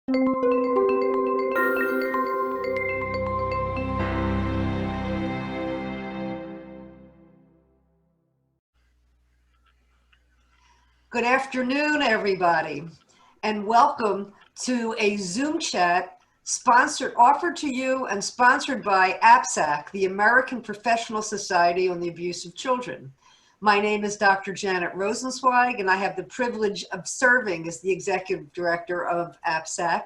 Good afternoon, everybody, and welcome to a Zoom chat offered to you and sponsored by APSAC, the American Professional Society on the Abuse of Children. My name is Dr. Janet Rosenzweig, and I have the privilege of serving as the Executive Director of APSAC.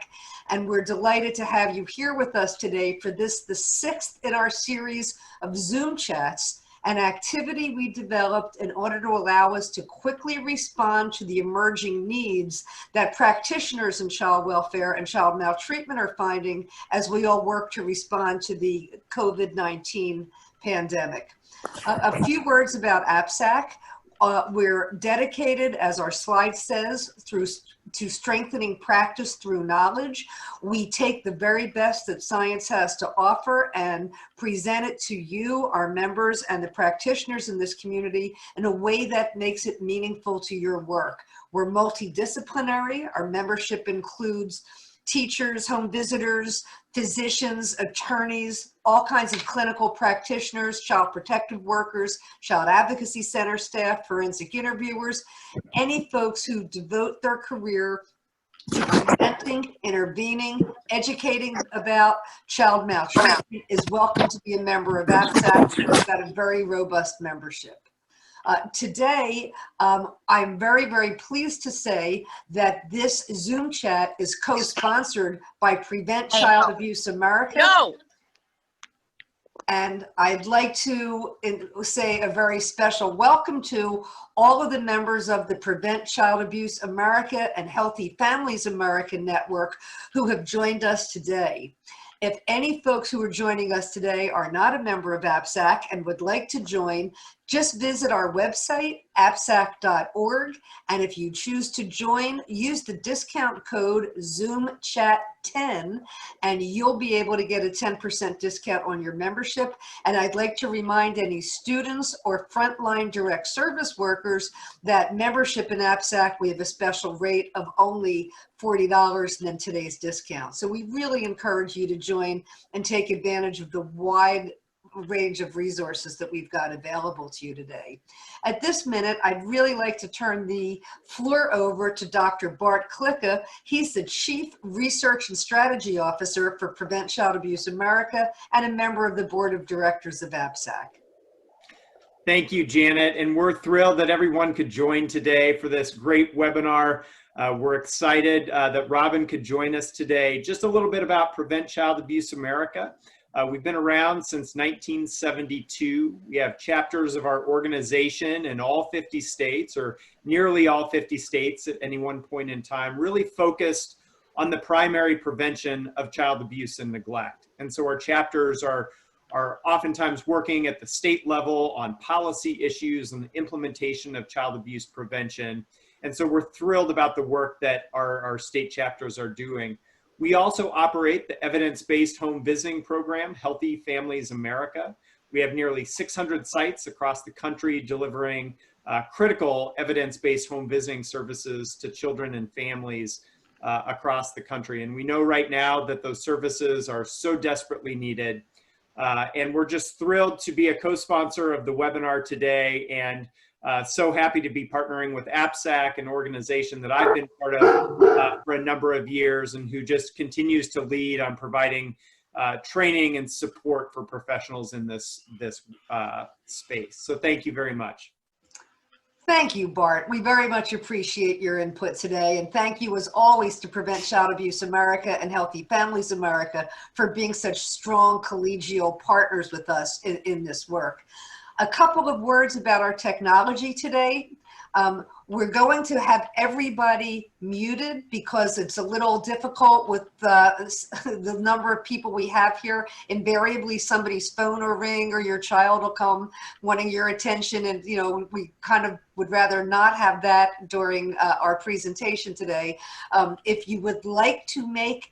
And we're delighted to have you here with us today for the sixth in our series of Zoom chats, an activity we developed in order to allow us to quickly respond to the emerging needs that practitioners in child welfare and child maltreatment are finding as we all work to respond to the COVID-19 pandemic. A few words about APSAC. We're dedicated, as our slide says, to strengthening practice through knowledge. We take the very best that science has to offer and present it to you, our members, and the practitioners in this community in a way that makes it meaningful to your work. We're multidisciplinary. Our membership includes teachers, home visitors, physicians, attorneys, all kinds of clinical practitioners, child protective workers, child advocacy center staff, forensic interviewers, any folks who devote their career to preventing, intervening, educating about child maltreatment is welcome to be a member of APSAC. We've got a very robust membership. Today, I'm very, very pleased to say that this Zoom chat is co-sponsored by Prevent Child Abuse America. No. And I'd like to say a very special welcome to all of the members of the Prevent Child Abuse America and Healthy Families America network who have joined us today. If any folks who are joining us today are not a member of APSAC and would like to join, just visit our website, apsac.org, and if you choose to join, use the discount code ZoomChat10, and you'll be able to get a 10% discount on your membership. And I'd like to remind any students or frontline direct service workers that membership in APSAC, we have a special rate of only $40 and then today's discount. So we really encourage you to join and take advantage of the wide range of resources that we've got available to you today. At this minute, I'd really like to turn the floor over to Dr. Bart Klicka. He's the Chief Research and Strategy Officer for Prevent Child Abuse America and a member of the Board of Directors of APSAC. Thank you, Janet, and we're thrilled that everyone could join today for this great webinar. We're excited that Robbyn could join us today. Just a little bit about Prevent Child Abuse America. We've been around since 1972. We have chapters of our organization in all 50 states, or nearly all 50 states at any one point in time, really focused on the primary prevention of child abuse and neglect. And so our chapters are oftentimes working at the state level on policy issues and the implementation of child abuse prevention. And so we're thrilled about the work that our state chapters are doing. We also operate the evidence-based home visiting program, Healthy Families America. We have nearly 600 sites across the country delivering critical evidence-based home visiting services to children and families across the country. And we know right now that those services are so desperately needed. And we're just thrilled to be a co-sponsor of the webinar today, and so happy to be partnering with APSAC, an organization that I've been part of for a number of years and who just continues to lead on providing training and support for professionals in this space. So thank you very much. Thank you, Bart. We very much appreciate your input today. And thank you, as always, to Prevent Child Abuse America and Healthy Families America for being such strong collegial partners with us in this work. A couple of words about our technology today. We're going to have everybody muted because it's a little difficult with the number of people we have here. Invariably, somebody's phone will ring or your child will come wanting your attention, and we kind of would rather not have that during our presentation today. If you would like to make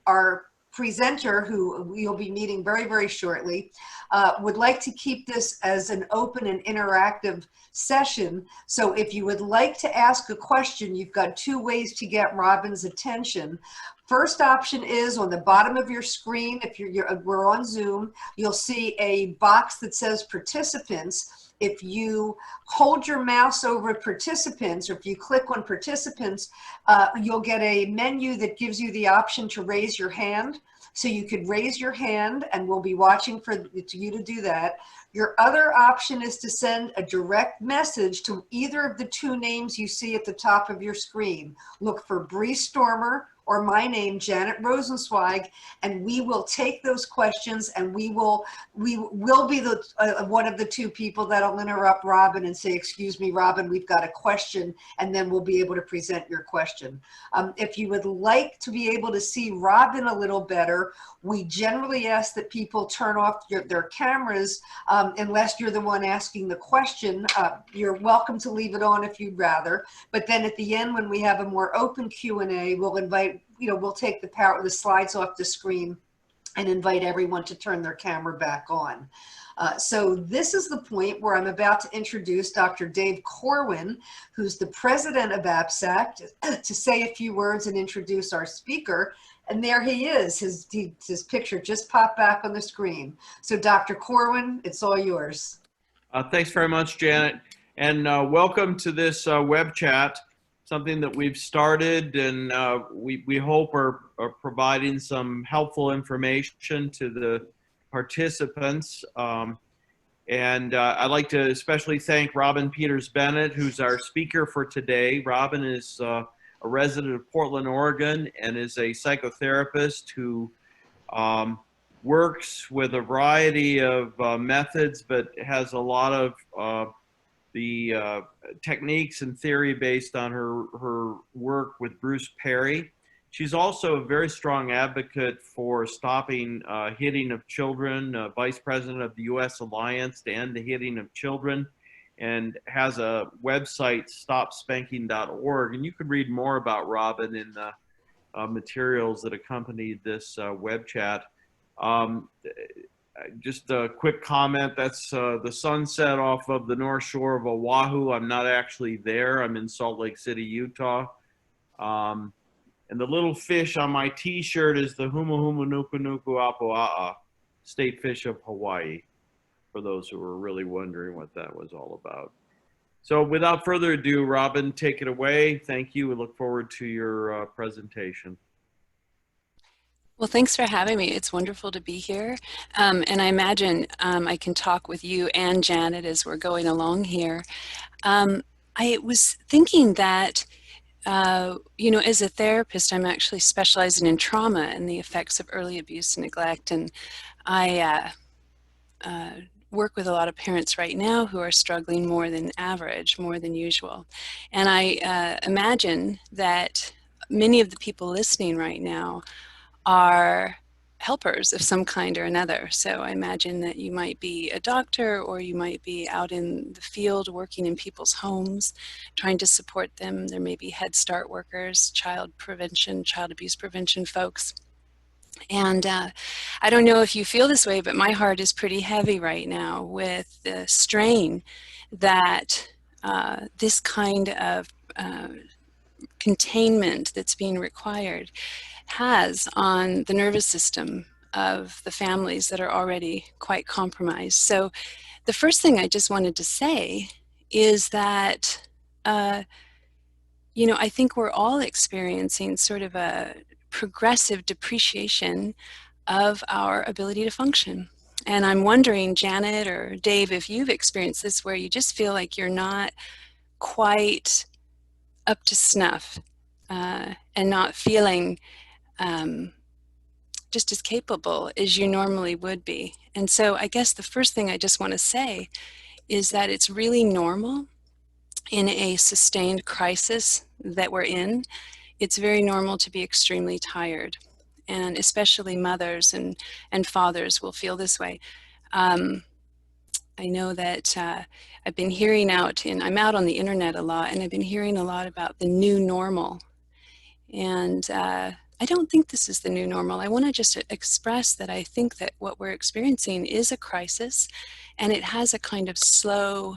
our presenter, who you'll be meeting very, very shortly, would like to keep this as an open and interactive session. So if you would like to ask a question, you've got two ways to get Robbyn's attention. First option is on the bottom of your screen. If we're on Zoom, you'll see a box that says participants. If you hold your mouse over participants, or if you click on participants, you'll get a menu that gives you the option to raise your hand. So you could raise your hand and we'll be watching for you to do that. Your other option is to send a direct message to either of the two names you see at the top of your screen. Look for Bree Stormer or my name, Janet Rosenzweig, and we will take those questions, and we will be the one of the two people that'll interrupt Robbyn and say, excuse me, Robbyn, we've got a question, and then we'll be able to present your question. If you would like to be able to see Robbyn a little better, we generally ask that people turn off their cameras unless you're the one asking the question. You're welcome to leave it on if you'd rather, but then at the end, when we have a more open Q&A, we'll invite, we'll take the slides off the screen and invite everyone to turn their camera back on. So this is the point where I'm about to introduce Dr. Dave Corwin, who's the president of APSAC, to say a few words and introduce our speaker. And there he is. His picture just popped back on the screen. So Dr. Corwin, it's all yours. Thanks very much, Janet. And welcome to this web chat, something that we've started, and we hope are providing some helpful information to the participants. And I'd like to especially thank Robbyn Bennett, who's our speaker for today. Robbyn is a resident of Portland, Oregon, and is a psychotherapist who works with a variety of methods, but has a lot of the techniques and theory based on her work with Bruce Perry. She's also a very strong advocate for stopping hitting of children, vice president of the U.S. Alliance to End the Hitting of Children, and has a website, stopspanking.org. And you could read more about Robbyn in the materials that accompanied this web chat. Just a quick comment, that's the sunset off of the north shore of Oahu. I'm not actually there. I'm in Salt Lake City, Utah. And the little fish on my t-shirt is the Huma Huma Nuku Nuku Apua'a, state fish of Hawaii, for those who were really wondering what that was all about. So without further ado, Robbyn, take it away. Thank you. We look forward to your presentation. Well, thanks for having me. It's wonderful to be here. And I imagine I can talk with you and Janet as we're going along here. I was thinking that, as a therapist, I'm actually specializing in trauma and the effects of early abuse and neglect. And I work with a lot of parents right now who are struggling more than average, more than usual. And I imagine that many of the people listening right now are helpers of some kind or another. So I imagine that you might be a doctor, or you might be out in the field working in people's homes, trying to support them. There may be Head Start workers, child prevention, child abuse prevention folks. And I don't know if you feel this way, but my heart is pretty heavy right now with the strain that this kind of containment that's being required has on the nervous system of the families that are already quite compromised. So the first thing I just wanted to say is that, I think we're all experiencing sort of a progressive depreciation of our ability to function. And I'm wondering, Janet or Dave, if you've experienced this, where you just feel like you're not quite up to snuff and not feeling just as capable as you normally would be. And so I guess the first thing I just want to say is that it's really normal in a sustained crisis that we're in. It's very normal to be extremely tired, and especially mothers and fathers will feel this way. I know that I've been hearing I'm out on the internet a lot, and I've been hearing a lot about the new normal. And I don't think this is the new normal. I want to just express that I think that what we're experiencing is a crisis, and it has a kind of slow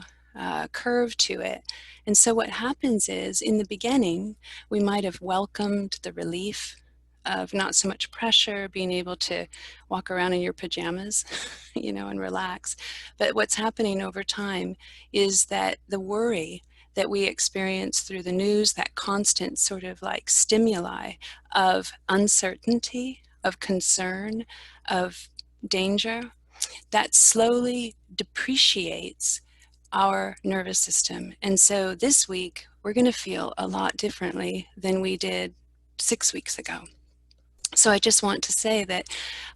curve to it. And so what happens is, in the beginning, we might have welcomed the relief of not so much pressure, being able to walk around in your pajamas, and relax. But what's happening over time is that the worry that we experience through the news, that constant sort of like stimuli of uncertainty, of concern, of danger, that slowly depreciates our nervous system. And so this week, we're going to feel a lot differently than we did 6 weeks ago. So I just want to say that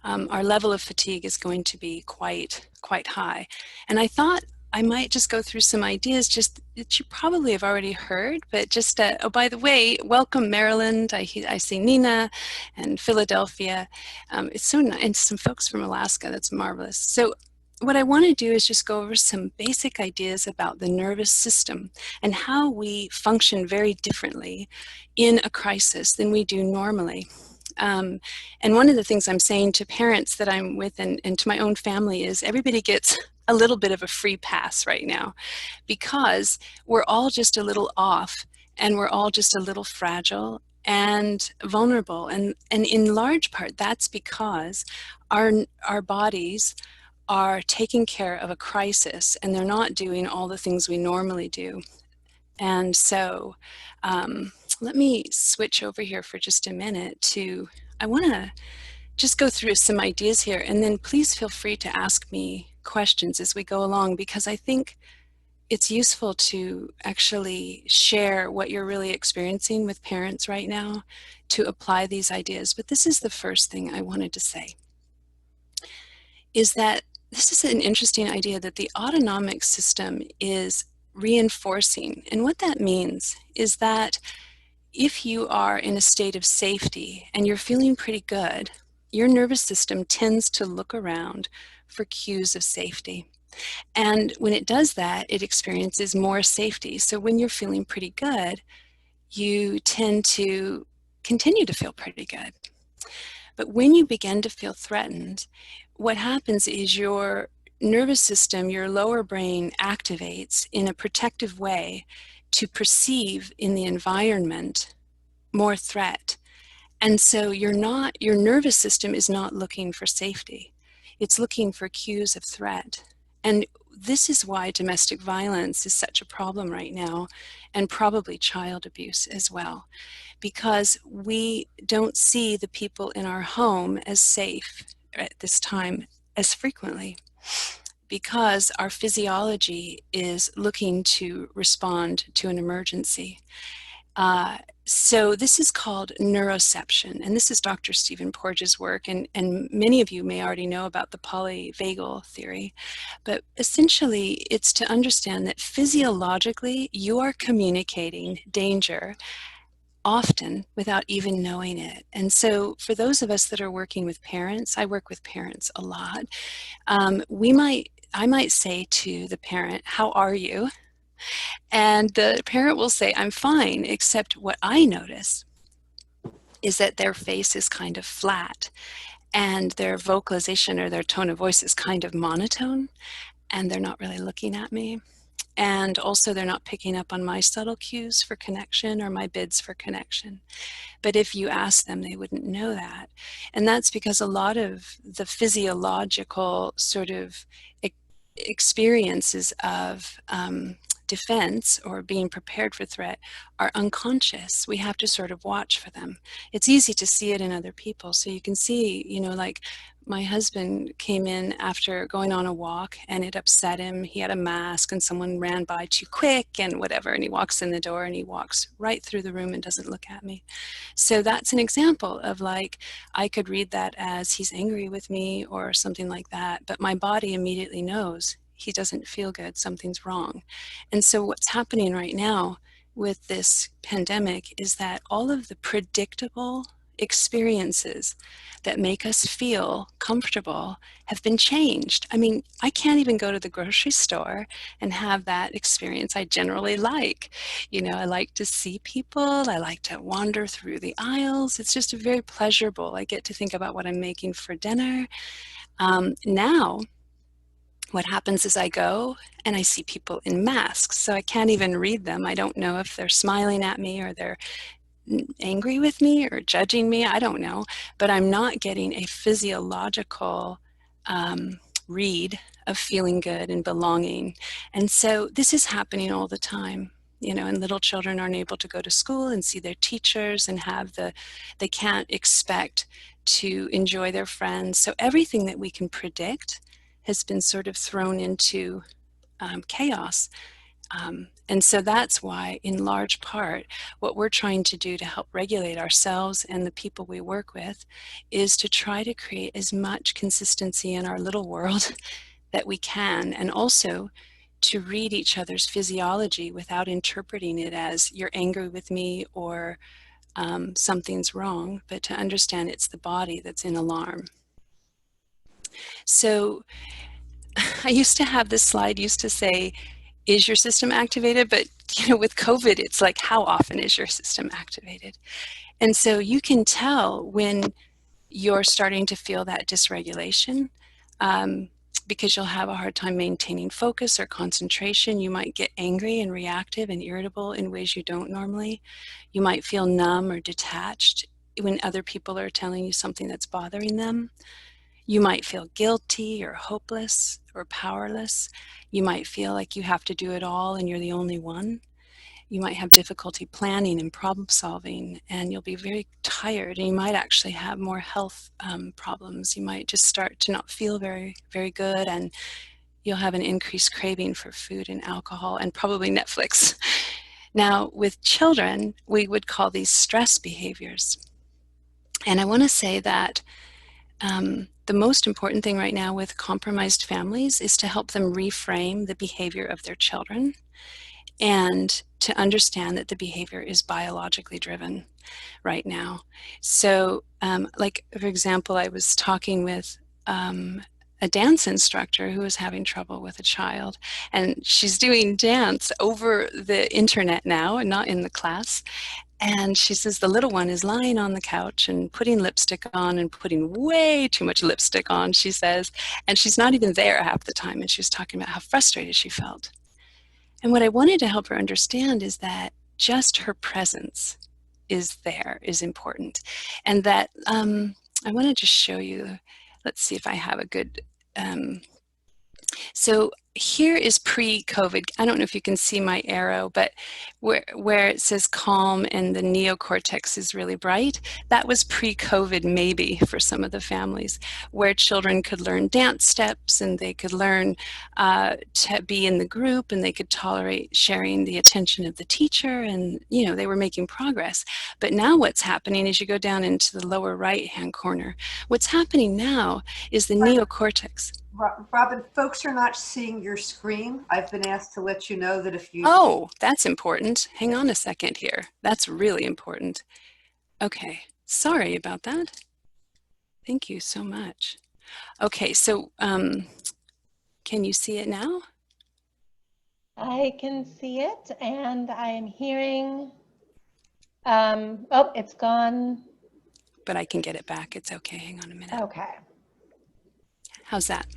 our level of fatigue is going to be quite high. And I thought I might just go through some ideas just that you probably have already heard, but just, oh, by the way, welcome Maryland. I see Nina and Philadelphia. It's so nice, and some folks from Alaska. That's marvelous. So what I want to do is just go over some basic ideas about the nervous system and how we function very differently in a crisis than we do normally. And one of the things I'm saying to parents that I'm with and to my own family is everybody gets a little bit of a free pass right now, because we're all just a little off, and we're all just a little fragile and vulnerable. And in large part, that's because our bodies are taking care of a crisis, and they're not doing all the things we normally do. And so let me switch over here for just a minute I want to just go through some ideas here, and then please feel free to ask me questions as we go along, because I think it's useful to actually share what you're really experiencing with parents right now to apply these ideas. But this is the first thing I wanted to say, is that this is an interesting idea that the autonomic system is reinforcing. And what that means is that if you are in a state of safety and you're feeling pretty good, your nervous system tends to look around for cues of safety. And when it does that, it experiences more safety. So when you're feeling pretty good, you tend to continue to feel pretty good. But when you begin to feel threatened, what happens is your nervous system, your lower brain, activates in a protective way to perceive in the environment more threat. And so your nervous system is not looking for safety. It's looking for cues of threat. And this is why domestic violence is such a problem right now, and probably child abuse as well, because we don't see the people in our home as safe at this time as frequently, because our physiology is looking to respond to an emergency. So this is called neuroception, and this is Dr. Stephen Porges' work, and many of you may already know about the polyvagal theory, but essentially it's to understand that physiologically you are communicating danger often without even knowing it. And so for those of us that are working with parents, I work with parents a lot, I might say to the parent, "How are you?" And the parent will say, "I'm fine," except what I notice is that their face is kind of flat, and their vocalization or their tone of voice is kind of monotone, and they're not really looking at me. And also they're not picking up on my subtle cues for connection or my bids for connection. But if you ask them, they wouldn't know that. And that's because a lot of the physiological sort of experiences of defense or being prepared for threat are unconscious. We have to sort of watch for them. It's easy to see it in other people. So you can see, like my husband came in after going on a walk and it upset him. He had a mask and someone ran by too quick and whatever. And he walks in the door and he walks right through the room and doesn't look at me. So that's an example of I could read that as he's angry with me or something like that. But my body immediately knows he doesn't feel good, something's wrong. And so what's happening right now with this pandemic is that all of the predictable experiences that make us feel comfortable have been changed. I mean, I can't even go to the grocery store and have that experience I generally like. You know, I like to see people, I like to wander through the aisles. It's just very pleasurable. I get to think about what I'm making for dinner. Now, what happens is I go and I see people in masks, so I can't even read them. I don't know if they're smiling at me or they're angry with me or judging me. I don't know, but I'm not getting a physiological read of feeling good and belonging. And so this is happening all the time. You know, and little children aren't able to go to school and see their teachers and they can't expect to enjoy their friends. So everything that we can predict has been sort of thrown into chaos. And so that's why, in large part, what we're trying to do to help regulate ourselves and the people we work with is to try to create as much consistency in our little world that we can, and also to read each other's physiology without interpreting it as you're angry with me or something's wrong, but to understand it's the body that's in alarm. So I used to have this slide used to say, is your system activated? But you know, with COVID, it's like, how often is your system activated? And so you can tell when you're starting to feel that dysregulation, because you'll have a hard time maintaining focus or concentration. You might get angry and reactive and irritable in ways you don't normally. You might feel numb or detached when other people are telling you something that's bothering them. You might feel guilty or hopeless or powerless. You might feel like you have to do it all and you're the only one. You might have difficulty planning and problem solving, and you'll be very tired, and you might actually have more health problems. You might just start to not feel very, very good, and you'll have an increased craving for food and alcohol and probably Netflix. Now, with children, we would call these stress behaviors. And I want to say that the most important thing right now with compromised families is to help them reframe the behavior of their children and to understand that the behavior is biologically driven right now. So, like, for example, I was talking with a dance instructor who was having trouble with a child, and she's doing dance over the internet now and not in the class. And she says the little one is lying on the couch and putting lipstick on and putting way too much lipstick on, she says, and she's not even there half the time. And she was talking about how frustrated she felt. And what I wanted to help her understand is that just her presence is there is important. And that I want to just show you, let's see if I have a good, so here is pre-COVID. I don't know if you can see my arrow, but where it says calm and the neocortex is really bright, that was pre-COVID maybe for some of the families, where children could learn dance steps and they could learn to be in the group and they could tolerate sharing the attention of the teacher, and you know, they were making progress. But now what's happening is you go down into the lower right-hand corner. What's happening now is the neocortex. Robbyn, folks are not seeing your screen. I've been asked to let you know that if you... Oh, that's important. Hang on a second here. That's really important. Okay, sorry about that. Thank you so much. Okay, so can you see it now? I can see it, and I am hearing, oh, it's gone. But I can get it back. It's okay. Hang on a minute. Okay. How's that?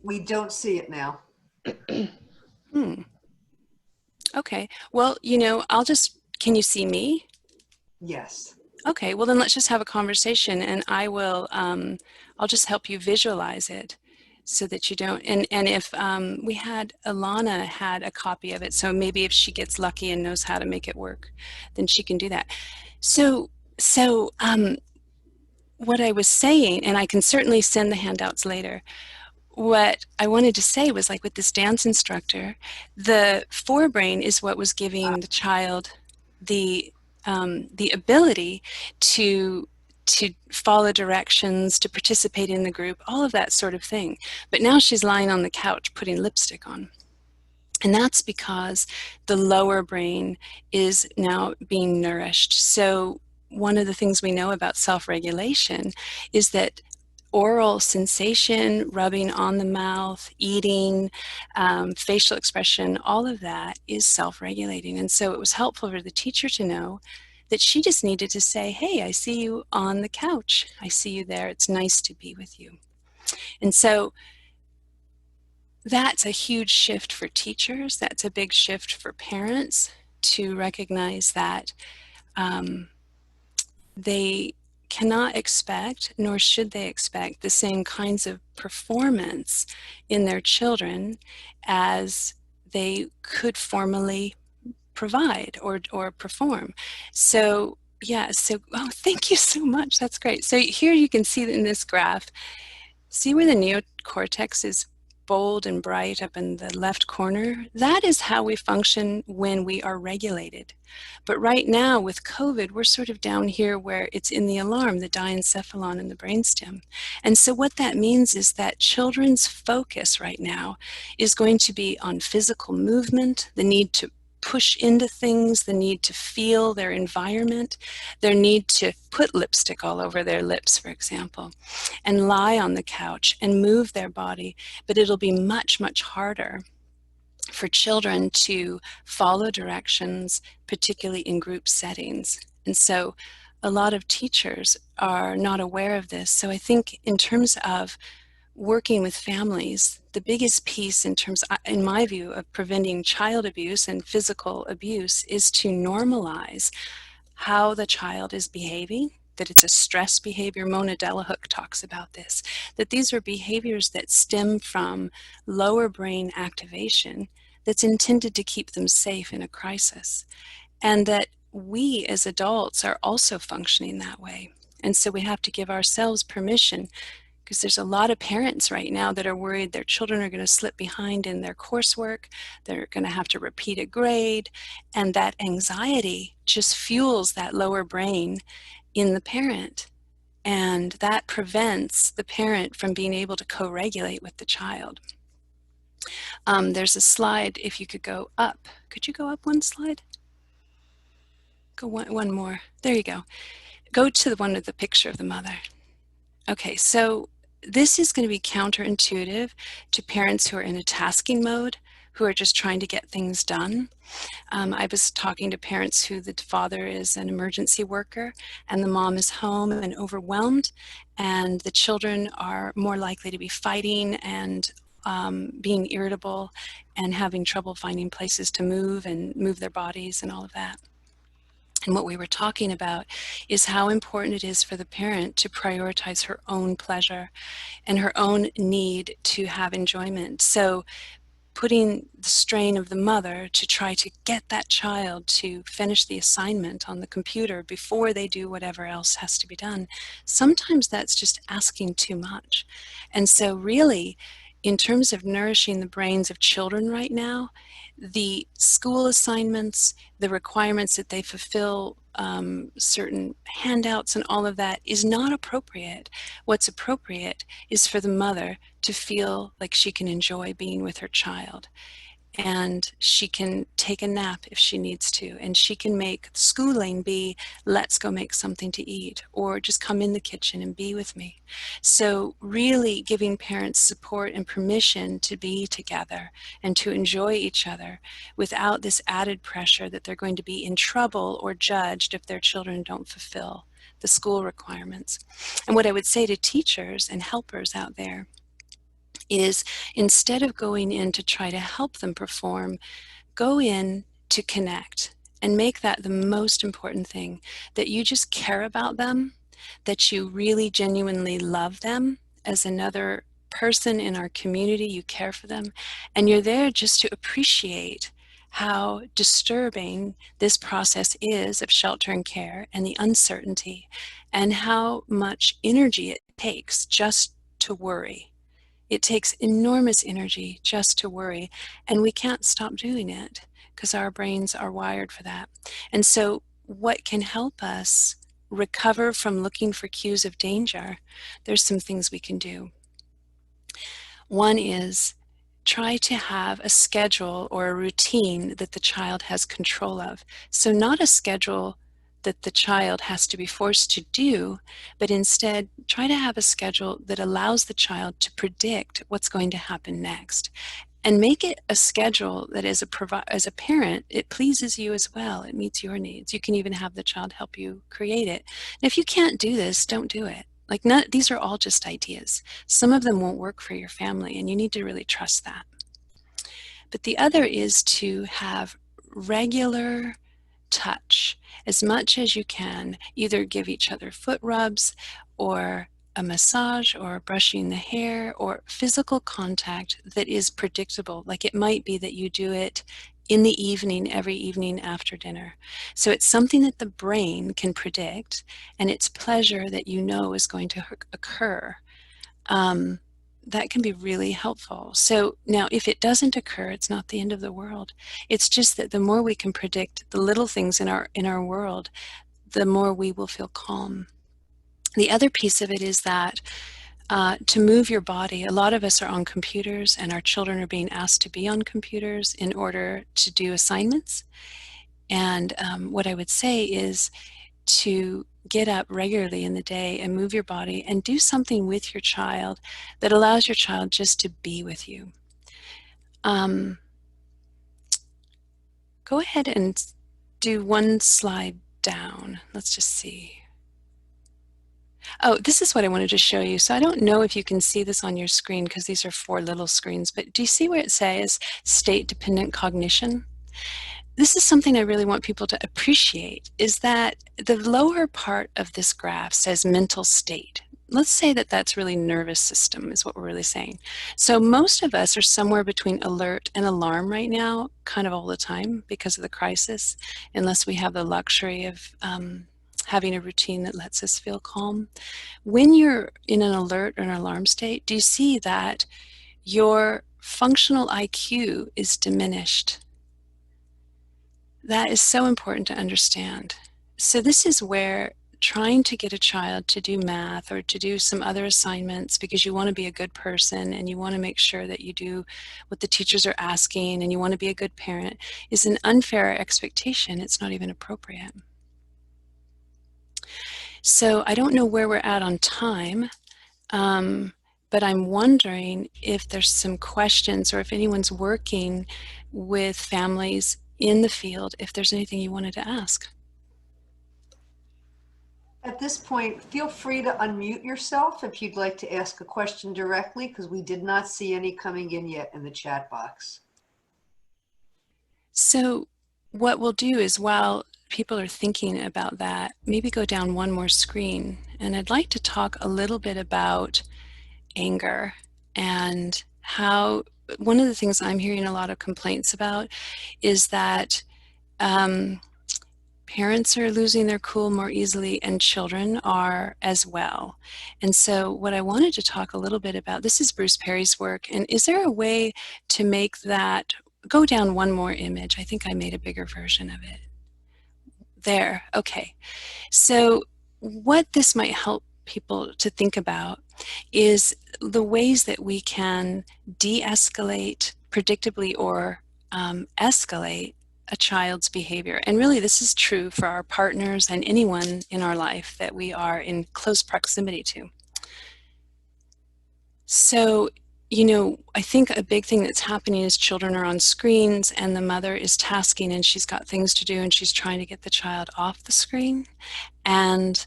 We don't see it now. Okay. Well, you know, can you see me? Yes. Okay. Well, then let's just have a conversation, and I'll just help you visualize it so that you don't, and if Alana had a copy of it, so maybe if she gets lucky and knows how to make it work, then she can do that. So what I was saying, and I can certainly send the handouts later, what I wanted to say was, like with this dance instructor, the forebrain is what was giving the child the ability to follow directions, to participate in the group, all of that sort of thing. But now she's lying on the couch putting lipstick on. And that's because the lower brain is now being nourished. So one of the things we know about self-regulation is that oral sensation, rubbing on the mouth, eating, facial expression, all of that is self-regulating. And so it was helpful for the teacher to know that she just needed to say, hey, I see you on the couch. I see you there. It's nice to be with you. And so that's a huge shift for teachers. That's a big shift for parents to recognize that they cannot expect, nor should they expect, the same kinds of performance in their children as they could formally provide or perform. So, yeah, so, oh, thank you so much. That's great. So here you can see in this graph, see where the neocortex is bold and bright up in the left corner? That is how we function when we are regulated. But right now with COVID, we're sort of down here where it's in the alarm, the diencephalon in the brainstem. And so what that means is that children's focus right now is going to be on physical movement, the need to push into things, the need to feel their environment, their need to put lipstick all over their lips, for example, and lie on the couch and move their body. But it'll be much, much harder for children to follow directions, particularly in group settings. And so a lot of teachers are not aware of this. So I think in terms of working with families, the biggest piece in terms, in my view, of preventing child abuse and physical abuse is to normalize how the child is behaving, that it's a stress behavior. Mona Delahook talks about this, that these are behaviors that stem from lower brain activation that's intended to keep them safe in a crisis, and that we as adults are also functioning that way. And so we have to give ourselves permission, because there's a lot of parents right now that are worried their children are going to slip behind in their coursework, they're going to have to repeat a grade, and that anxiety just fuels that lower brain in the parent, and that prevents the parent from being able to co-regulate with the child. There's a slide, if you could go up. Could you go up one slide? Go one more. There you go. Go to the one with the picture of the mother. Okay, so this is going to be counterintuitive to parents who are in a tasking mode, who are just trying to get things done. I was talking to parents who the father is an emergency worker and the mom is home and overwhelmed, and the children are more likely to be fighting and being irritable and having trouble finding places to move and move their bodies and all of that. And what we were talking about is how important it is for the parent to prioritize her own pleasure and her own need to have enjoyment. So putting the strain of the mother to try to get that child to finish the assignment on the computer before they do whatever else has to be done, sometimes that's just asking too much. And so really, in terms of nourishing the brains of children right now, the school assignments, the requirements that they fulfill, certain handouts and all of that is not appropriate. What's appropriate is for the mother to feel like she can enjoy being with her child, and she can take a nap if she needs to, and she can make schooling be, let's go make something to eat, or just come in the kitchen and be with me. So really giving parents support and permission to be together and to enjoy each other without this added pressure that they're going to be in trouble or judged if their children don't fulfill the school requirements. And what I would say to teachers and helpers out there is, instead of going in to try to help them perform, go in to connect and make that the most important thing, that you just care about them, that you really genuinely love them as another person in our community, you care for them, and you're there just to appreciate how disturbing this process is of shelter and care and the uncertainty, and how much energy it takes just to worry. It takes enormous energy just to worry, and we can't stop doing it because our brains are wired for that. And so what can help us recover from looking for cues of danger, there's some things we can do. One is try to have a schedule or a routine that the child has control of. So not a schedule that the child has to be forced to do, but instead try to have a schedule that allows the child to predict what's going to happen next. And make it a schedule that as a parent, it pleases you as well. It meets your needs. You can even have the child help you create it. And if you can't do this, don't do it. Like, these are all just ideas. Some of them won't work for your family, and you need to really trust that. But the other is to have regular touch as much as you can. Either give each other foot rubs or a massage or brushing the hair or physical contact that is predictable. Like, it might be that you do it in the evening, every evening after dinner. So it's something that the brain can predict, and it's pleasure that you know is going to occur. That can be really helpful. So now, if it doesn't occur, it's not the end of the world. It's just that the more we can predict the little things in our world, the more we will feel calm. The other piece of it is that to move your body. A lot of us are on computers, and our children are being asked to be on computers in order to do assignments. And what I would say is to get up regularly in the day and move your body and do something with your child that allows your child just to be with you. Go ahead and do one slide down. Let's just see. Oh, this is what I wanted to show you. So I don't know if you can see this on your screen because these are 4 little screens, but do you see where it says state-dependent cognition? This is something I really want people to appreciate, is that the lower part of this graph says mental state. Let's say that that's really nervous system is what we're really saying. So most of us are somewhere between alert and alarm right now, kind of all the time because of the crisis, unless we have the luxury of having a routine that lets us feel calm. When you're in an alert or an alarm state, do you see that your functional IQ is diminished? That is so important to understand. So this is where trying to get a child to do math or to do some other assignments because you want to be a good person and you want to make sure that you do what the teachers are asking and you want to be a good parent is an unfair expectation. It's not even appropriate. So I don't know where we're at on time, but I'm wondering if there's some questions or if anyone's working with families in the field, if there's anything you wanted to ask. At this point, feel free to unmute yourself if you'd like to ask a question directly, because we did not see any coming in yet in the chat box. So what we'll do is, while people are thinking about that, maybe go down one more screen. And I'd like to talk a little bit about anger and how one of the things I'm hearing a lot of complaints about is that parents are losing their cool more easily and children are as well. And so what I wanted to talk a little bit about, this is Bruce Perry's work, and is there a way to make that, go down one more image. I think I made a bigger version of it. There, okay. So what this might help people to think about is the ways that we can de-escalate predictably or escalate a child's behavior. And really this is true for our partners and anyone in our life that we are in close proximity to. So, you know, I think a big thing that's happening is children are on screens and the mother is tasking and she's got things to do and she's trying to get the child off the screen. And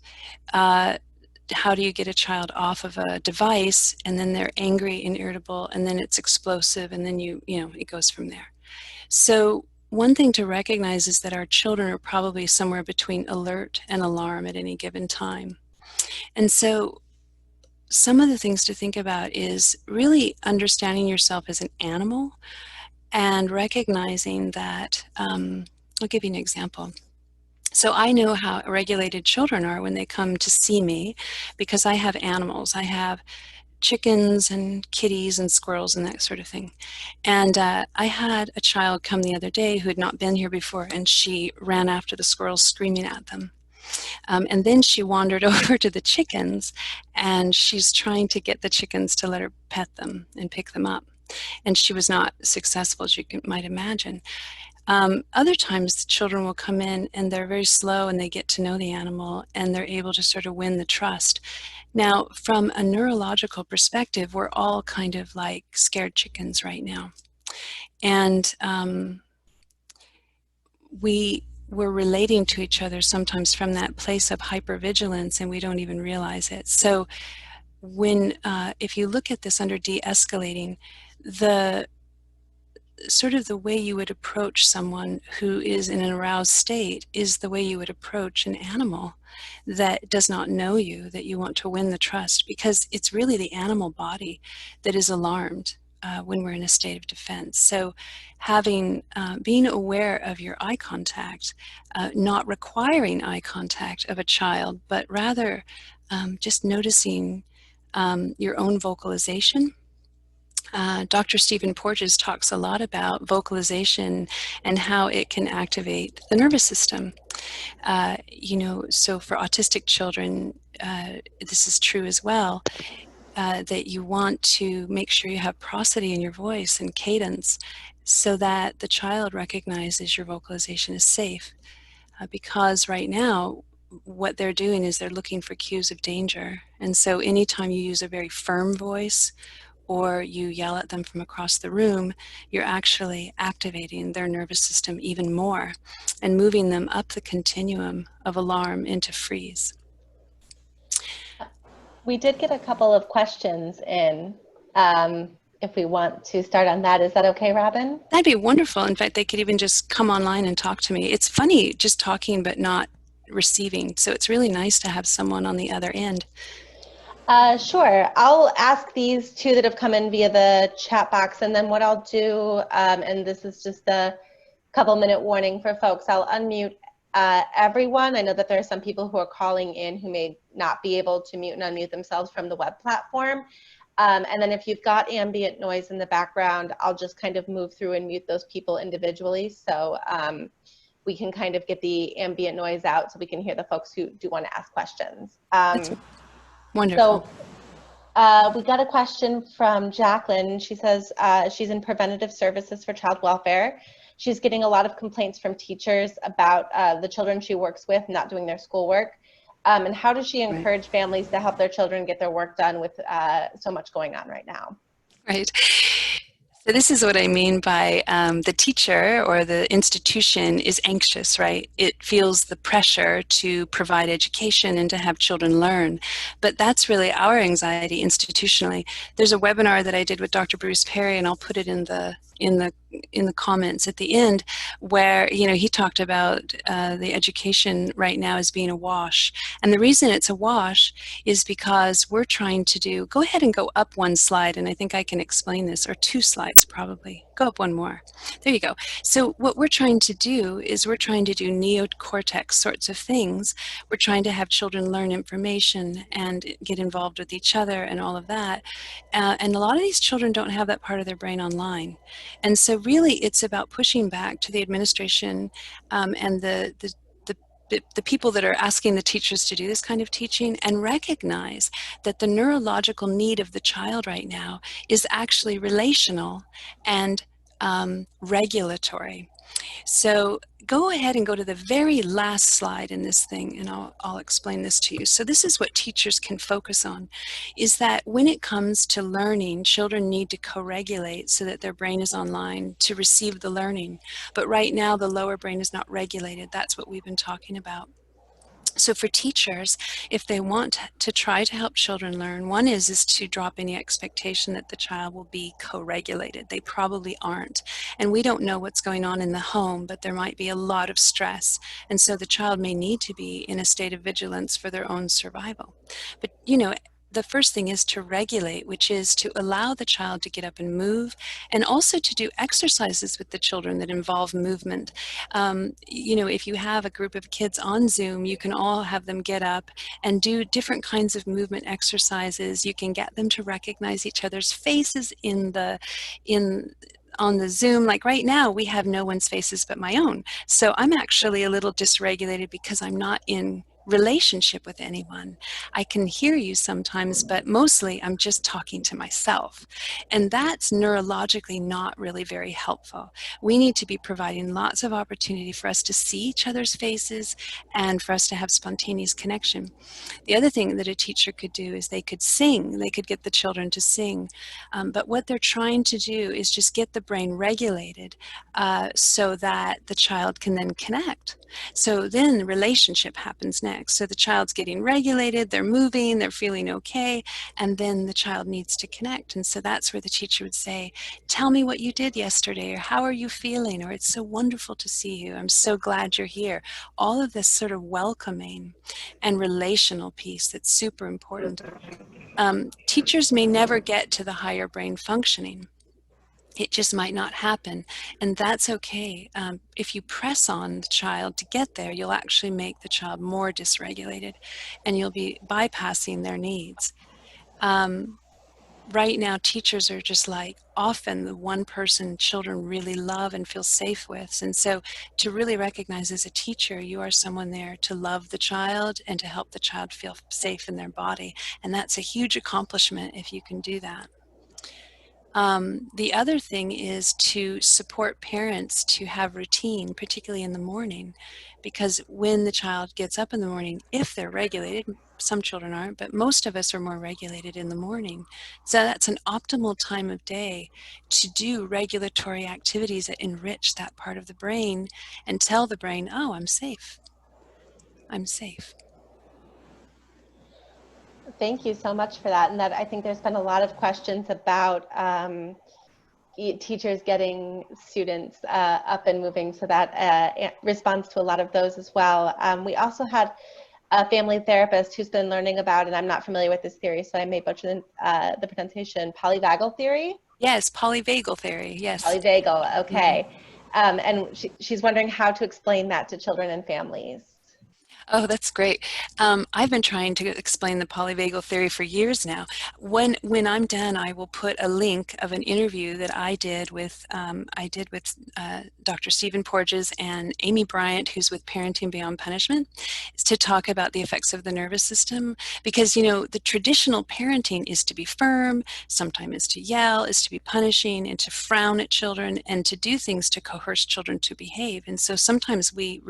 how do you get a child off of a device and then they're angry and irritable and then it's explosive and then you know, it goes from there. So one thing to recognize is that our children are probably somewhere between alert and alarm at any given time. And so some of the things to think about is really understanding yourself as an animal and recognizing that, I'll give you an example. So I know how regulated children are when they come to see me because I have animals. I have chickens and kitties and squirrels and that sort of thing. And I had a child come the other day who had not been here before, and she ran after the squirrels screaming at them. And then she wandered over to the chickens and she's trying to get the chickens to let her pet them and pick them up. And she was not successful, as you might imagine. Other times, the children will come in and they're very slow and they get to know the animal and they're able to sort of win the trust. Now, from a neurological perspective, we're all kind of like scared chickens right now. And we're relating to each other sometimes from that place of hypervigilance, and we don't even realize it. So when if you look at this under de-escalating, the sort of the way you would approach someone who is in an aroused state is the way you would approach an animal that does not know you, that you want to win the trust, because it's really the animal body that is alarmed when we're in a state of defense. So having, being aware of your eye contact, not requiring eye contact of a child, but rather just noticing your own vocalization. Dr. Stephen Porges talks a lot about vocalization and how it can activate the nervous system. So for autistic children, this is true as well, that you want to make sure you have prosody in your voice and cadence so that the child recognizes your vocalization is safe. Because right now, what they're doing is they're looking for cues of danger. And so anytime you use a very firm voice or you yell at them from across the room, you're actually activating their nervous system even more and moving them up the continuum of alarm into freeze. We did get a couple of questions in. If we want to start on that, is that okay, Robbyn? That'd be wonderful. In fact, they could even just come online and talk to me. It's funny just talking but not receiving. So it's really nice to have someone on the other end. Sure. I'll ask these two that have come in via the chat box, and then what I'll do, and this is just a couple-minute warning for folks, I'll unmute everyone. I know that there are some people who are calling in who may not be able to mute and unmute themselves from the web platform. And then if you've got ambient noise in the background, I'll just kind of move through and mute those people individually. So we can kind of get the ambient noise out so we can hear the folks who do want to ask questions. That's wonderful. So we got a question from Jacqueline. She says she's in preventative services for child welfare. She's getting a lot of complaints from teachers about the children she works with not doing their schoolwork. And how does she encourage families to help their children get their work done with so much going on right now? Right. So this is what I mean by the teacher or the institution is anxious, right? It feels the pressure to provide education and to have children learn. But that's really our anxiety institutionally. There's a webinar that I did with Dr. Bruce Perry, and I'll put it in the comments at the end, where he talked about the education right now as being a wash. And the reason it's a wash is because we're trying to go ahead and go up one slide, and I think I can explain this, or two slides probably. Go up one more. There you go. So what we're trying to do is we're trying to do neocortex sorts of things. We're trying to have children learn information and get involved with each other and all of that. And a lot of these children don't have that part of their brain online. And so really it's about pushing back to the administration and the people that are asking the teachers to do this kind of teaching, and recognize that the neurological need of the child right now is actually relational and regulatory. So go ahead and go to the very last slide in this thing, and I'll explain this to you. So this is what teachers can focus on, is that when it comes to learning, children need to co-regulate so that their brain is online to receive the learning. But right now, the lower brain is not regulated. That's what we've been talking about. So for teachers, if they want to try to help children learn, one is to drop any expectation that the child will be co-regulated. They probably aren't. And we don't know what's going on in the home, but there might be a lot of stress. And so the child may need to be in a state of vigilance for their own survival. But, the first thing is to regulate, which is to allow the child to get up and move, and also to do exercises with the children that involve movement. If you have a group of kids on Zoom, you can all have them get up and do different kinds of movement exercises. You can get them to recognize each other's faces on the Zoom. Like right now, we have no one's faces but my own. So I'm actually a little dysregulated because I'm not in relationship with anyone. I can hear you sometimes, but mostly I'm just talking to myself. And that's neurologically not really very helpful. We need to be providing lots of opportunity for us to see each other's faces and for us to have spontaneous connection. The other thing that a teacher could do is they could sing. They could get the children to sing. But what they're trying to do is just get the brain regulated so that the child can then connect. So then the relationship happens next. So the child's getting regulated, they're moving, they're feeling okay, and then the child needs to connect. And so that's where the teacher would say, tell me what you did yesterday, or how are you feeling, or it's so wonderful to see you, I'm so glad you're here. All of this sort of welcoming and relational piece that's super important. Teachers may never get to the higher brain functioning. It just might not happen, and that's okay. If you press on the child to get there, you'll actually make the child more dysregulated, and you'll be bypassing their needs. Right now, teachers are just like often the one person children really love and feel safe with. And so to really recognize as a teacher, you are someone there to love the child and to help the child feel safe in their body. And that's a huge accomplishment if you can do that. The other thing is to support parents to have routine, particularly in the morning, because when the child gets up in the morning, if they're regulated, some children aren't, but most of us are more regulated in the morning. So that's an optimal time of day to do regulatory activities that enrich that part of the brain and tell the brain, oh, I'm safe. I'm safe. Thank you so much for that. And that, I think there's been a lot of questions about teachers getting students up and moving, so that responds to a lot of those as well. We also had a family therapist who's been learning about, and I'm not familiar with this theory, so I may butcher the pronunciation, polyvagal theory? Yes, polyvagal theory, yes. Polyvagal, okay. And she's wondering how to explain that to children and families. Oh, that's great. I've been trying to explain the polyvagal theory for years now. When I'm done, I will put a link of an interview that I did with Dr. Stephen Porges and Amy Bryant, who's with Parenting Beyond Punishment, to talk about the effects of the nervous system. Because, you know, the traditional parenting is to be firm, sometimes is to yell, is to be punishing, and to frown at children, and to do things to coerce children to behave. And so sometimes we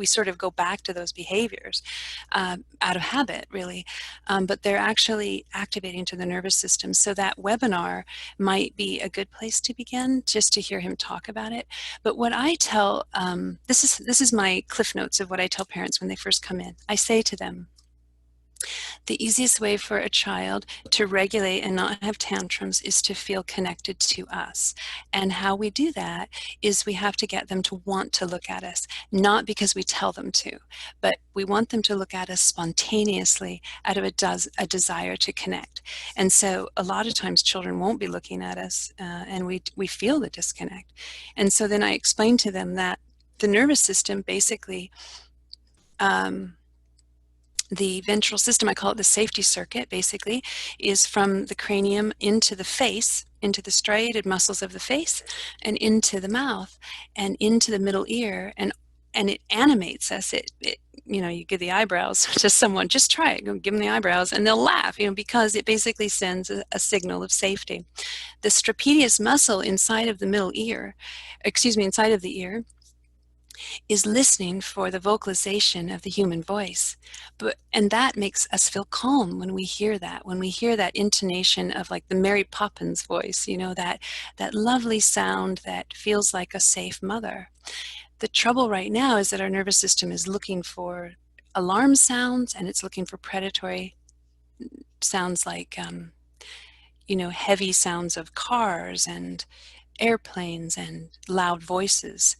sort of go back to those behaviors out of habit, really, but they're actually activating to the nervous system. So that webinar might be a good place to begin, just to hear him talk about it. But what I tell, this is my cliff notes of what I tell parents when they first come in. I say to them, the easiest way for a child to regulate and not have tantrums is to feel connected to us. And how we do that is we have to get them to want to look at us, not because we tell them to, but we want them to look at us spontaneously out of a desire to connect. And so a lot of times children won't be looking at us and we feel the disconnect. And so then I explain to them that the nervous system basically, the ventral system, I call it the safety circuit, basically, is from the cranium into the face, into the striated muscles of the face, and into the mouth, and into the middle ear, and it animates us. It you know, you give the eyebrows to someone, just try it, go give them the eyebrows, and they'll laugh, you know, because it basically sends a signal of safety. The trapezius muscle inside of the middle ear, inside of the ear, is listening for the vocalization of the human voice. And that makes us feel calm when we hear that intonation of like the Mary Poppins voice, you know, that lovely sound that feels like a safe mother. The trouble right now is that our nervous system is looking for alarm sounds, and it's looking for predatory sounds like, you know, heavy sounds of cars and airplanes and loud voices,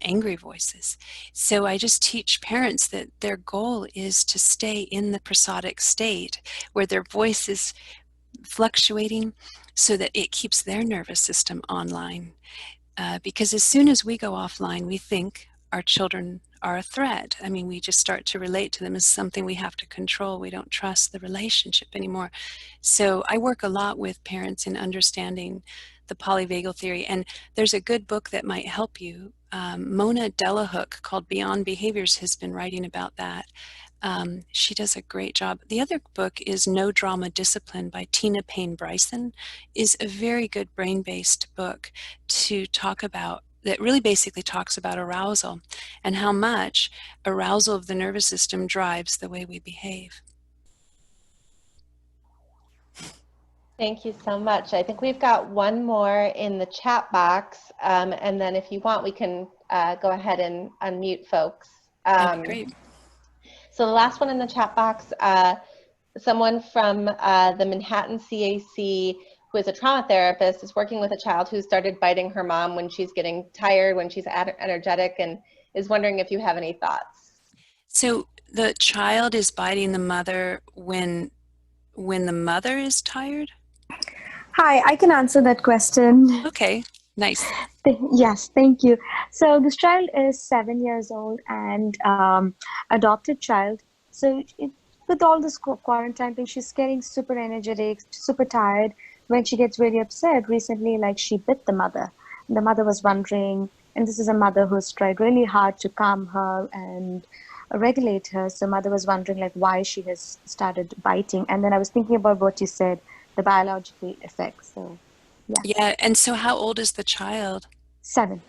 angry voices. So I just teach parents that their goal is to stay in the prosodic state where their voice is fluctuating so that it keeps their nervous system online. Because as soon as we go offline, we think our children are a threat. I mean, we just start to relate to them as something we have to control. We don't trust the relationship anymore. So I work a lot with parents in understanding the polyvagal theory, and there's a good book that might help you. Mona Delahook, called Beyond Behaviors, has been writing about that. She does a great job. The other book is No Drama Discipline by Tina Payne Bryson, is a very good brain-based book to talk about, that really basically talks about arousal and how much arousal of the nervous system drives the way we behave. Thank you so much. I think we've got one more in the chat box, and then if you want, we can go ahead and unmute folks. That'd be great. So the last one in the chat box, someone from the Manhattan CAC who is a trauma therapist is working with a child who started biting her mom when she's getting tired, when she's energetic, and is wondering if you have any thoughts. So the child is biting the mother when the mother is tired? Hi, I can answer that question. Okay, nice. Yes, thank you. So this child is 7 years old and adopted child. So with all this quarantine thing, she's getting super energetic, super tired. When she gets really upset, recently, like she bit the mother. The mother was wondering, and this is a mother who's tried really hard to calm her and regulate her. So mother was wondering like why she has started biting. And then I was thinking about what you said, the biological effects. So Yeah, and so how old is the child? 7.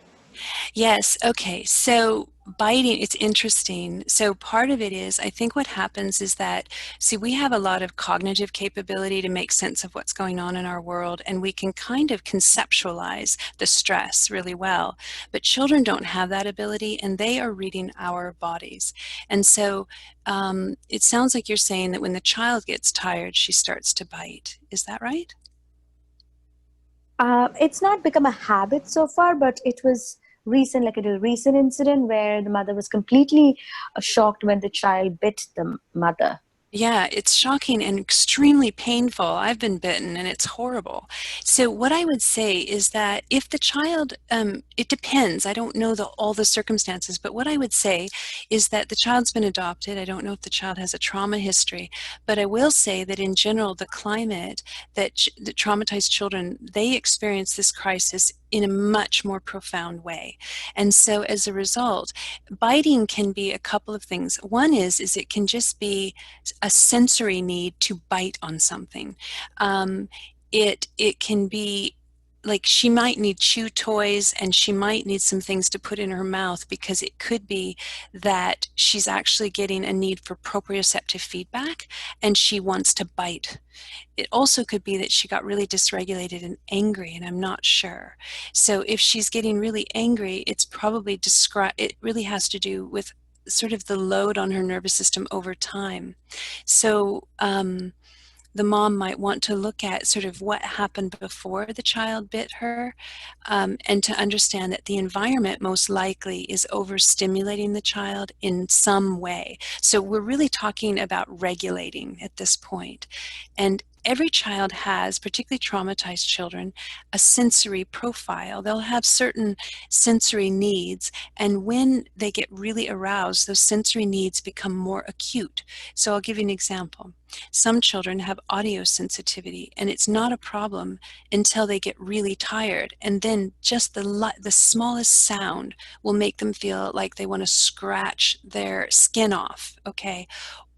Yes, okay. So biting, it's interesting. So part of it is, I think what happens is that, see, we have a lot of cognitive capability to make sense of what's going on in our world, and we can kind of conceptualize the stress really well. But children don't have that ability, and they are reading our bodies. And so it sounds like you're saying that when the child gets tired, she starts to bite. Is that right? It's not become a habit so far, but it was recent, like a recent incident where the mother was completely shocked when the child bit the mother. Yeah, it's shocking and extremely painful. I've been bitten and it's horrible. So what I would say is that if the child, it depends. I don't know all the circumstances, but what I would say is that the child's been adopted. I don't know if the child has a trauma history, but I will say that in general, the climate that traumatized children, they experience this crisis in a much more profound way. And so as a result, biting can be a couple of things. One is it can just be a sensory need to bite on something. It can be like she might need chew toys and she might need some things to put in her mouth, because it could be that she's actually getting a need for proprioceptive feedback and she wants to bite. It also could be that she got really dysregulated and angry, and I'm not sure. So if she's getting really angry, it's probably it really has to do with sort of the load on her nervous system over time. So the mom might want to look at sort of what happened before the child bit her, and to understand that the environment most likely is overstimulating the child in some way. So we're really talking about regulating at this point. And every child has, particularly traumatized children, a sensory profile. They'll have certain sensory needs, and when they get really aroused, those sensory needs become more acute. So I'll give you an example. Some children have audio sensitivity, and it's not a problem until they get really tired, and then just the smallest sound will make them feel like they want to scratch their skin off, okay?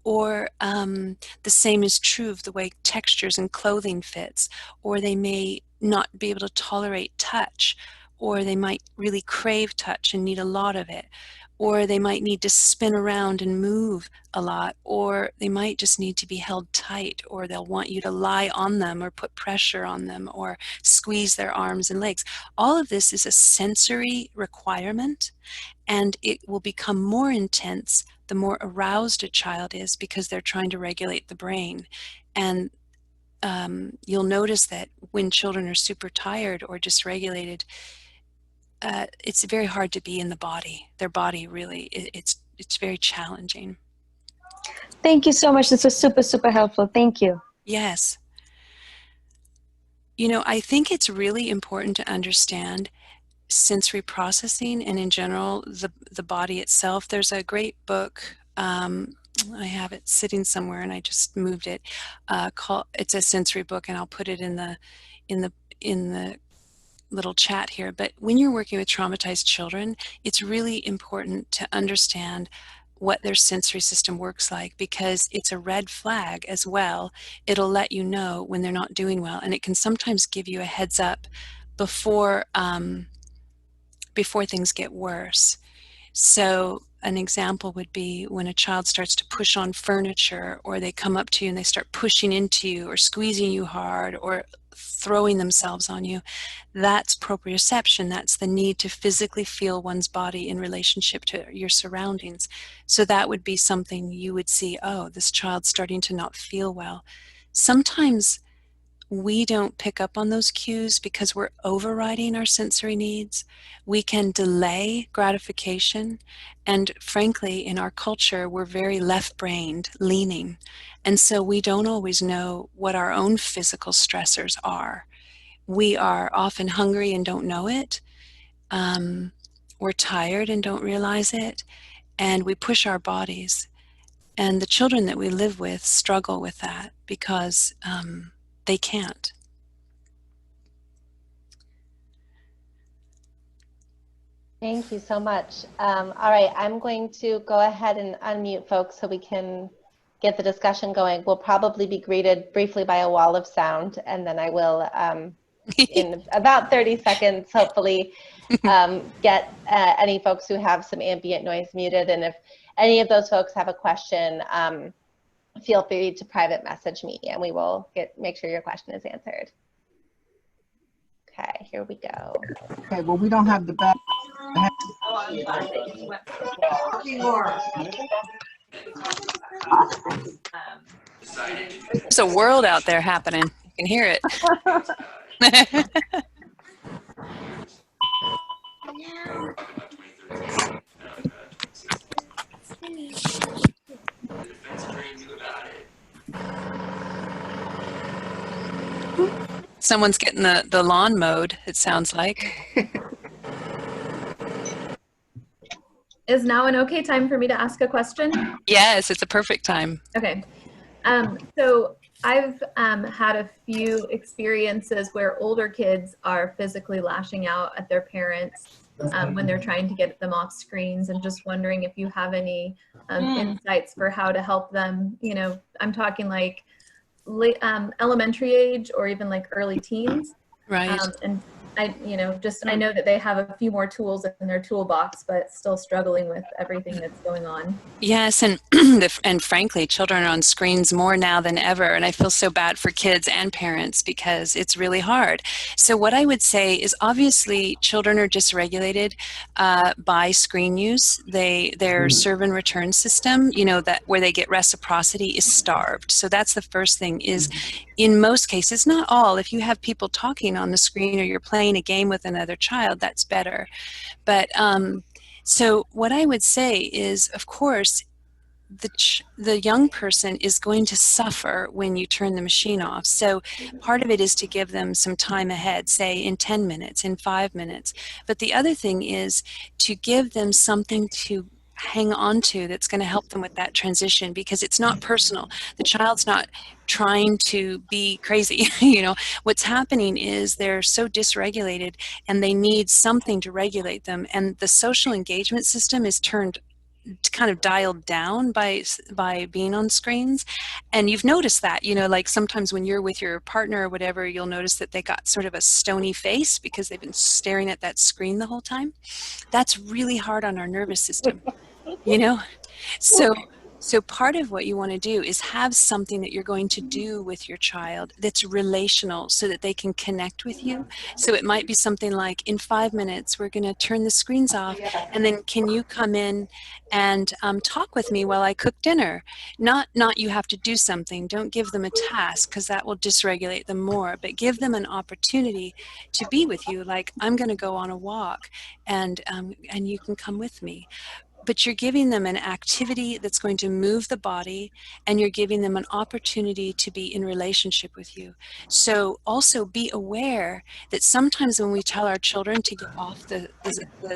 Or the same is true of the way textures and clothing fits, or they may not be able to tolerate touch, or they might really crave touch and need a lot of it, or they might need to spin around and move a lot, or they might just need to be held tight, or they'll want you to lie on them or put pressure on them or squeeze their arms and legs. All of this is a sensory requirement, and it will become more intense the more aroused a child is, because they're trying to regulate the brain. And you'll notice that when children are super tired or dysregulated, it's very hard to be in the body. Their body really, it's very challenging. Thank you so much. This was super, super helpful. Thank you. Yes. You know, I think it's really important to understand sensory processing and in general the body itself. There's a great book, I have it sitting somewhere and I just moved it, it's a sensory book, and I'll put it in the little chat here. But when you're working with traumatized children, it's really important to understand what their sensory system works like, because it's a red flag as well. It'll let you know when they're not doing well, and it can sometimes give you a heads up before before things get worse. So an example would be when a child starts to push on furniture, or they come up to you and they start pushing into you or squeezing you hard or throwing themselves on you. That's proprioception. That's the need to physically feel one's body in relationship to your surroundings. So that would be something you would see, oh, this child's starting to not feel well. Sometimes we don't pick up on those cues because we're overriding our sensory needs. We can delay gratification. And frankly, in our culture, we're very left-brained, leaning. And so we don't always know what our own physical stressors are. We are often hungry and don't know it. We're tired and don't realize it. And we push our bodies. And the children that we live with struggle with that because they can't. Thank you so much. All right, I'm going to go ahead and unmute folks so we can get the discussion going. We'll probably be greeted briefly by a wall of sound, and then I will, in about 30 seconds, hopefully, get any folks who have some ambient noise muted. And if any of those folks have a question, feel free to private message me, and we will make sure your question is answered. Okay, here we go. Okay, well, we don't have the back. There's a world out there happening. You can hear it. Someone's getting the lawn mowed, it sounds like. Is now an okay time for me to ask a question? Yes, it's a perfect time. Okay. So I've had a few experiences where older kids are physically lashing out at their parents when they're trying to get them off screens, and just wondering if you have any insights for how to help them. You know, I'm talking like late, elementary age or even like early teens. Right. And I know that they have a few more tools in their toolbox, but still struggling with everything that's going on. Yes, and and frankly, children are on screens more now than ever, and I feel so bad for kids and parents because it's really hard. So what I would say is, obviously, children are dysregulated by screen use. Their serve and return system, that where they get reciprocity, is starved. So that's the first thing. Is in most cases, not all, if you have people talking on the screen or you're playing a game with another child, that's better. But so what I would say is, of course, the young person is going to suffer when you turn the machine off. So part of it is to give them some time ahead, say in 10 minutes, in 5 minutes. But the other thing is to give them something to hang on to that's going to help them with that transition, because it's not personal. The child's not trying to be crazy. What's happening is they're so dysregulated and they need something to regulate them, and the social engagement system is kind of dialed down by being on screens. And you've noticed that, like sometimes when you're with your partner or whatever, you'll notice that they got sort of a stony face because they've been staring at that screen the whole time. That's really hard on our nervous system. So part of what you want to do is have something that you're going to do with your child that's relational, so that they can connect with you. So it might be something like, in 5 minutes, we're going to turn the screens off, and then can you come in and talk with me while I cook dinner? Not you have to do something. Don't give them a task, because that will dysregulate them more, but give them an opportunity to be with you. Like, I'm going to go on a walk, and you can come with me. But you're giving them an activity that's going to move the body, and you're giving them an opportunity to be in relationship with you. So also be aware that sometimes when we tell our children to get off the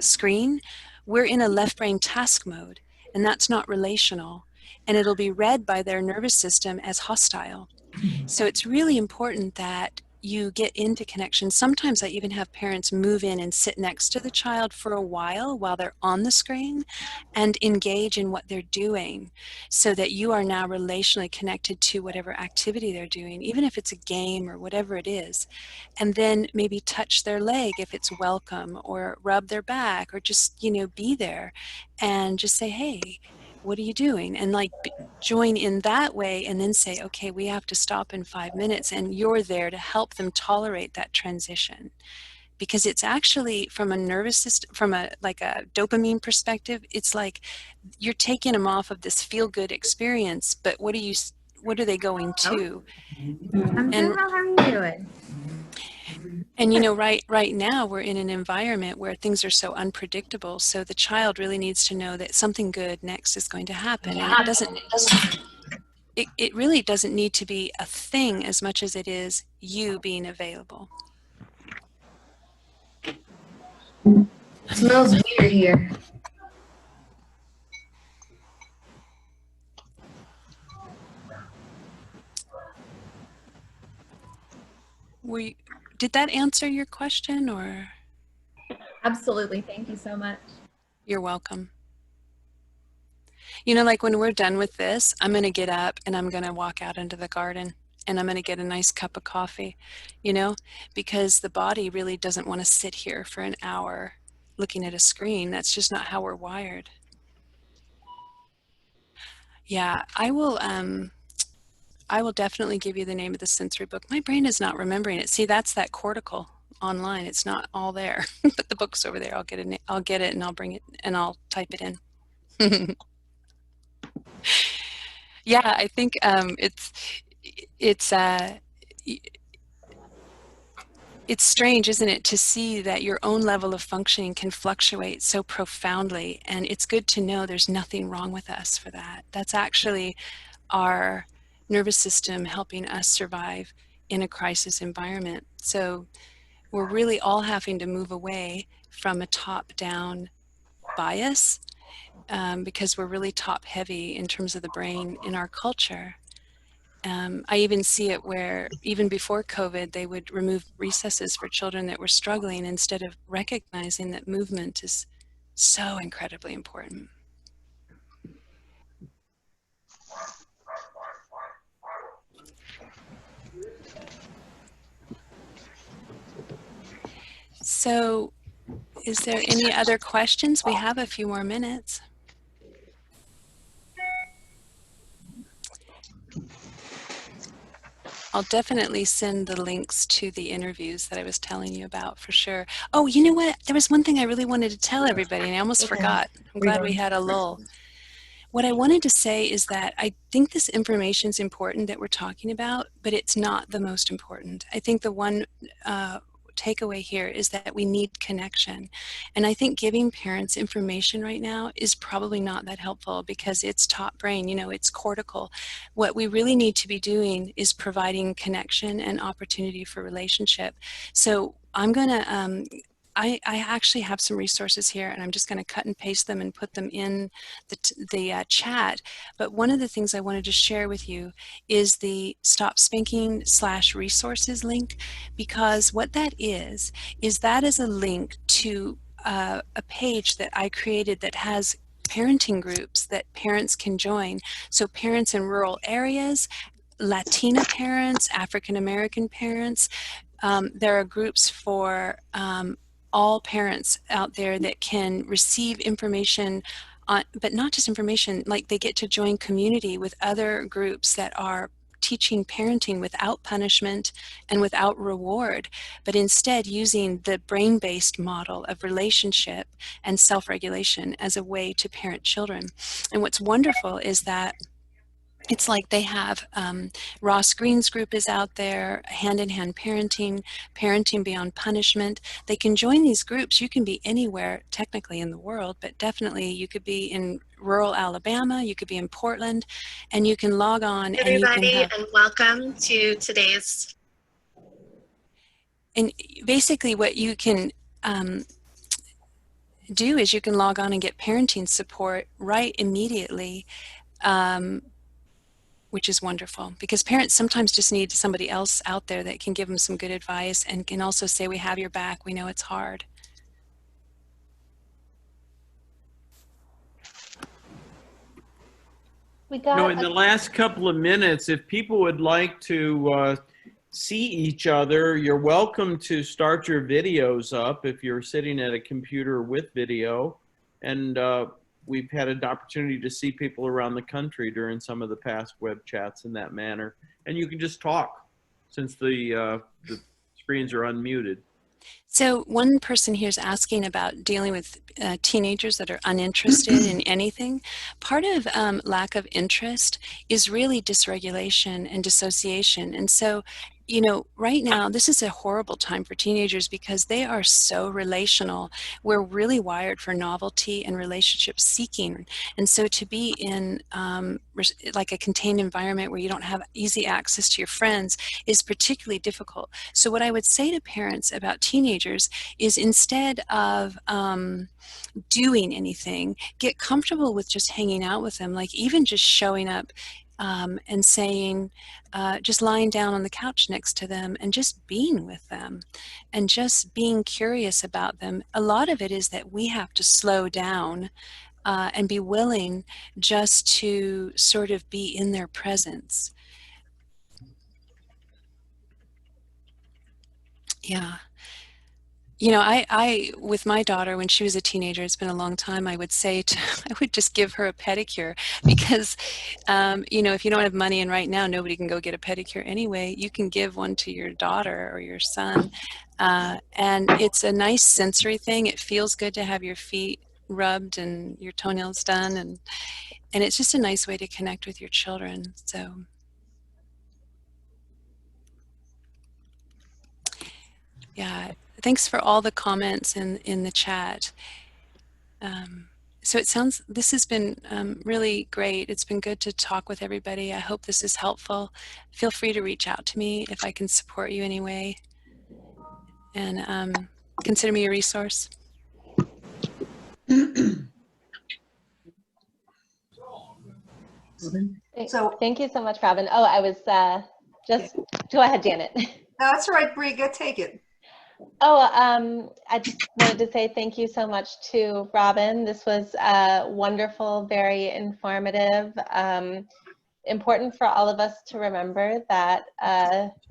screen, we're in a left brain task mode, and that's not relational. And it'll be read by their nervous system as hostile. So it's really important that you get into connection. Sometimes I even have parents move in and sit next to the child for a while they're on the screen and engage in what they're doing, so that you are now relationally connected to whatever activity they're doing, even if it's a game or whatever it is. And then maybe touch their leg if it's welcome, or rub their back, or just, be there and just say, hey, what are you doing? And like join in that way, and then say, okay, we have to stop in 5 minutes, and you're there to help them tolerate that transition. Because it's actually, from a nervous system, from a dopamine perspective, it's like you're taking them off of this feel-good experience, but what are they going to? I'm doing well. How are you doing? And right now we're in an environment where things are so unpredictable. So the child really needs to know that something good next is going to happen, and it really doesn't need to be a thing as much as it is you being available. It smells weird here. Did that answer your question, or? Absolutely. Thank you so much. You're welcome. Like when we're done with this, I'm going to get up and I'm going to walk out into the garden, and I'm going to get a nice cup of coffee, because the body really doesn't want to sit here for an hour looking at a screen. That's just not how we're wired. Yeah, I will definitely give you the name of the sensory book. My brain is not remembering it. See, that's that cortical online. It's not all there, but the book's over there. I'll get it and I'll bring it and I'll type it in. Yeah, I think it's strange, isn't it, to see that your own level of functioning can fluctuate so profoundly, and it's good to know there's nothing wrong with us for that. That's actually our nervous system helping us survive in a crisis environment. So we're really all having to move away from a top-down bias, because we're really top-heavy in terms of the brain in our culture. I even see it where, even before COVID, they would remove recesses for children that were struggling, instead of recognizing that movement is so incredibly important. So, is there any other questions? We have a few more minutes. I'll definitely send the links to the interviews that I was telling you about, for sure. Oh, you know what? There was one thing I really wanted to tell everybody, and I almost forgot. I'm glad we had a lull. What I wanted to say is that I think this information is important that we're talking about, but it's not the most important. I think the one takeaway here is that we need connection. And I think giving parents information right now is probably not that helpful, because it's top brain, it's cortical. What we really need to be doing is providing connection and opportunity for relationship. So I'm going to, I actually have some resources here, and I'm just going to cut and paste them and put them in the chat. But one of the things I wanted to share with you is the Stop Spanking /resources link, because what that is a link to a page that I created that has parenting groups that parents can join. So parents in rural areas, Latina parents, African American parents, there are groups for all parents out there that can receive information on, but not just information, like they get to join community with other groups that are teaching parenting without punishment and without reward, but instead using the brain-based model of relationship and self-regulation as a way to parent children. And what's wonderful is that it's like they have Ross Green's group is out there, hand-in-hand parenting, parenting beyond punishment. They can join these groups. You can be anywhere technically in the world, but definitely you could be in rural Alabama, you could be in Portland, and you can log on. Everybody, and welcome to today's. And basically what you can do is you can log on and get parenting support right immediately. which is wonderful, because parents sometimes just need somebody else out there that can give them some good advice and can also say, we have your back, we know it's hard. We You know, got in the last couple of minutes, if people would like to see each other, you're welcome to start your videos up if you're sitting at a computer with video. And we've had an opportunity to see people around the country during some of the past web chats in that manner. And you can just talk since the screens are unmuted. So one person here is asking about dealing with teenagers that are uninterested in anything. Part of lack of interest is really dysregulation and dissociation. And so, you know, right now, this is a horrible time for teenagers because they are so relational. We're really wired for novelty and relationship seeking. And so to be in like a contained environment where you don't have easy access to your friends is particularly difficult. So what I would say to parents about teenagers is instead of doing anything, get comfortable with just hanging out with them, like even just showing up and saying, just lying down on the couch next to them and just being with them and just being curious about them. A lot of it is that we have to slow down and be willing just to sort of be in their presence. Yeah. You know, I with my daughter, when she was a teenager, it's been a long time, I would say I would just give her a pedicure because, you know, if you don't have money and right now nobody can go get a pedicure anyway, you can give one to your daughter or your son. And it's a nice sensory thing. It feels good to have your feet rubbed and your toenails done. And it's just a nice way to connect with your children. So. Yeah, thanks for all the comments in the chat. So it sounds, this has been really great. It's been good to talk with everybody. I hope this is helpful. Feel free to reach out to me if I can support you anyway. And consider me a resource. So thank you so much, Robbyn. Oh, I was just, go ahead, Janet. No, that's all right, Bree, go take it. Oh, I just wanted to say thank you so much to Robbyn. This was wonderful, very informative. Important for all of us to remember that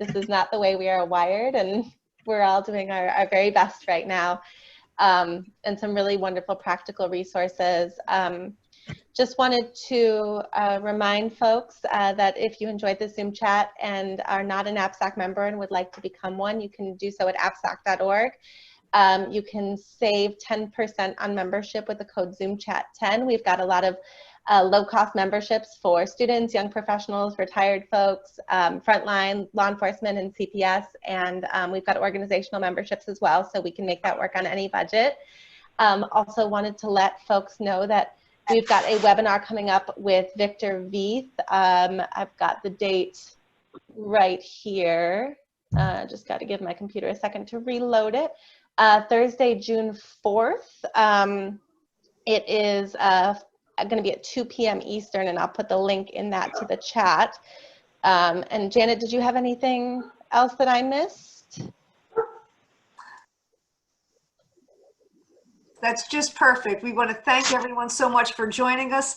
this is not the way we are wired, and we're all doing our very best right now. And some really wonderful practical resources. Just wanted to remind folks that if you enjoyed the Zoom chat and are not an APSAC member and would like to become one, you can do so at apsac.org. You can save 10% on membership with the code ZoomChat10. We've got a lot of low-cost memberships for students, young professionals, retired folks, frontline, law enforcement, and CPS. And we've got organizational memberships as well, so we can make that work on any budget. Also wanted to let folks know that we've got a webinar coming up with Victor Veith. I've got the date right here. Just got to give my computer a second to reload it. Thursday, June 4th. It is going to be at 2 p.m. Eastern, and I'll put the link in that to the chat. And Janet, did you have anything else that I missed? That's just perfect. We want to thank everyone so much for joining us.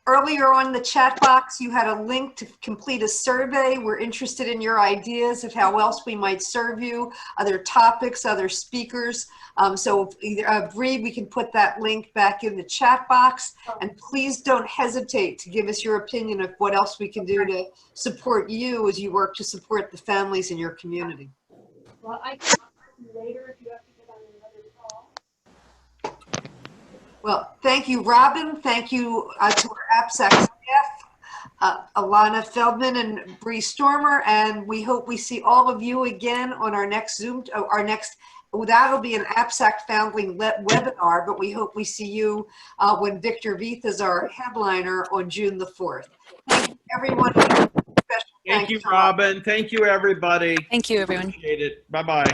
Earlier on the chat box, you had a link to complete a survey. We're interested in your ideas of how else we might serve you, other topics, other speakers. So either Bree, we can put that link back in the chat box. And please don't hesitate to give us your opinion of what else we can do to support you as you work to support the families in your community. Well, I can talk to you later if you have to get on another call. Well, thank you, Robbyn. Thank you to our APSAC staff, Alana Feldman and Bree Stormer, and we hope we see all of you again on our next Zoom, that'll be an APSAC founding webinar, but we hope we see you when Victor Veith is our headliner on June the 4th. Thank you, everyone. Thank you, Robbyn. Thank you, everybody. Thank you, everyone. Appreciate it. Bye-bye.